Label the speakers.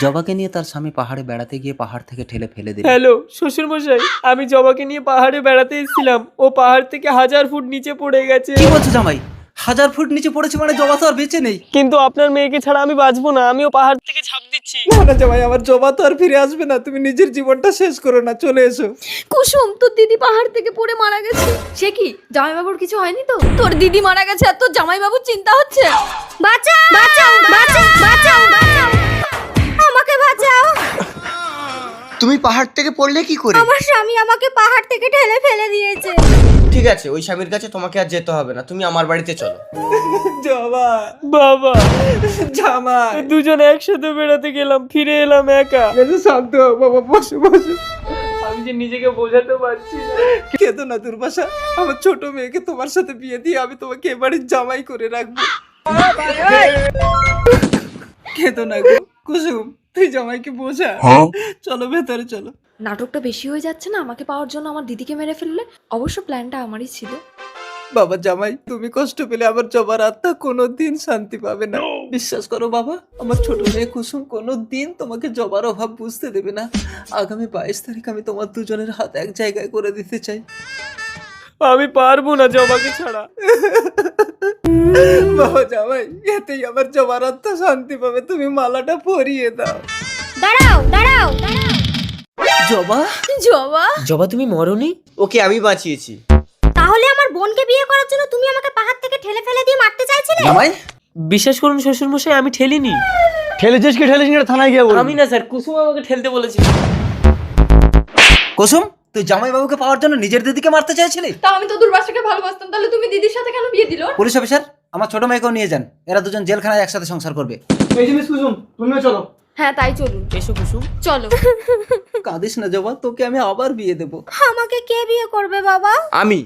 Speaker 1: জবাকে নিয়ে তার স্বামী পাহাড়ে বেড়াতে গিয়ে পাহাড় থেকে ঠেলে ফেলে দিল।
Speaker 2: হ্যালো শ্বশুর মশাই, আমি জবাকে নিয়ে পাহাড়ে বেড়াতে এসেছিলাম, ও পাহাড় থেকে 1000 ফুট নিচে পড়ে গেছে।
Speaker 1: কি বলছো জামাই? 1000 ফুট নিচে পড়েছে মানে জবা তো আর বেঁচে নেই।
Speaker 2: কিন্তু আপনার মেয়েকে ছাড়া আমি বাঁচবো না, আমিও পাহাড় থেকে ঝাঁপ দিচ্ছি।
Speaker 3: না না জামাই, আমার জবা তো আর ফিরে আসবে না, তুমি নিজের জীবনটা শেষ করো না, চলে এসো।
Speaker 4: কুসুম, তোর দিদি পাহাড় থেকে পড়ে মারা গেছে। সে কি, জামাইবাবুর কিছু হয়নি তো? তোর দিদি মারা গেছে আর তোর জামাইবাবুর চিন্তা হচ্ছে? বাঁচাও বাঁচাও বাঁচাও বাঁচাও বাঁচাও, আমাকে বাঁচাও।
Speaker 5: তুমি পাহাড় থেকে পড়লে কি করে?
Speaker 4: আমার স্বামী আমাকে পাহাড় থেকে ঠেলে ফেলে দিয়েছে।
Speaker 5: ঠিক আছে, ওই স্বামীর কাছে তোমাকে আর যেতে হবে না, তুমি আমার বাড়িতে চলো।
Speaker 3: জবা,
Speaker 2: বাবা,
Speaker 3: জামাই,
Speaker 2: দুজনে একসাথে বেড়াতে গেলাম, ফিরে এলাম একা।
Speaker 3: শান্ত হও বাবা, বসো বসো।
Speaker 2: আমি যে নিজেকে বোঝাতে পারছি না।
Speaker 3: কেঁদো না দুর্বাসা, আমার ছোট মেয়েকে তোমার সাথে বিয়ে দিয়ে আমি তোমাকে এবারে জামাই করে রাখবো। কেঁদো না গো কুসুম, তুই জামাইকে বোঝা। চলো ভেতরে চলো।
Speaker 4: নাটকটা বেশি হয়ে যাচ্ছে না? আমাকে পাওয়ার জন্য আমার দিদিকে মেরে ফেললে। অবশ্য প্ল্যানটা আমারই ছিল।
Speaker 3: বাবা জামাই, তুমি কষ্ট পেলে আমার জবার আত্মা কোনোদিন শান্তি পাবে না। বিশ্বাস করো বাবা, আমার ছোট মেয়ে কুসুম কোনোদিন তোমাকে জবার অভাব বুঝতে দেবে না। আগামী 22 তারিখ আমি তোমার দুজনের হাত এক জায়গায় করে দিতে চাই।
Speaker 2: আমি পারবো না জবাকে ছাড়া।
Speaker 3: বাবা জামাই, এতেই আমার জবার আত্মা শান্তি পাবে, তুমি মালাটা পরিয়ে দাও।
Speaker 4: দাঁড়াও দাঁড়াও দাঁড়াও।
Speaker 3: জবা,
Speaker 4: জবা,
Speaker 2: জবা তুমি মরনি?
Speaker 5: ওকে আমি বাঁচিয়েছি।
Speaker 4: তাহলে আমার বোনকে বিয়ে করার জন্য তুমি আমাকে পাহাড় থেকে ঠেলে ফেলে দিয়ে মারতে চাইছিলে?
Speaker 1: জামাই,
Speaker 2: বিশ্বাস করুন শ্বশুর মশাই, আমি ঠেলিনি।
Speaker 5: ঠেলেছিস কি ঠেলেছিস না থানায় গিয়ে বলবি।
Speaker 2: আমি না স্যার, কুসুম আমাকে ঠেলতে বলেছে।
Speaker 1: কুসুম, তুই জামাই বাবুকে পাওয়ার জন্য নিজের দিদিকে মারতে চাইছিলি?
Speaker 4: তা আমি তো দুর্বাসাকে ভালোবাসতাম, তাহলে তুমি দিদির সাথে কেন বিয়ে দিল?
Speaker 1: পুলিশ অফিসার, আমার ছোট মেয়েকেও নিয়ে যান, এরা দুজন জেলখানায় একসাথে সংসার করবে।
Speaker 5: এই জিনিস কুসুম, তুমিও চলো।
Speaker 4: হ্যাঁ তাই চলুন।
Speaker 2: এসো কুসুম।
Speaker 4: চলো।
Speaker 3: কাঁদিস না জবা, তোকে আমি আবার বিয়ে দেবো।
Speaker 4: আমাকে কে বিয়ে করবে বাবা?
Speaker 5: আমি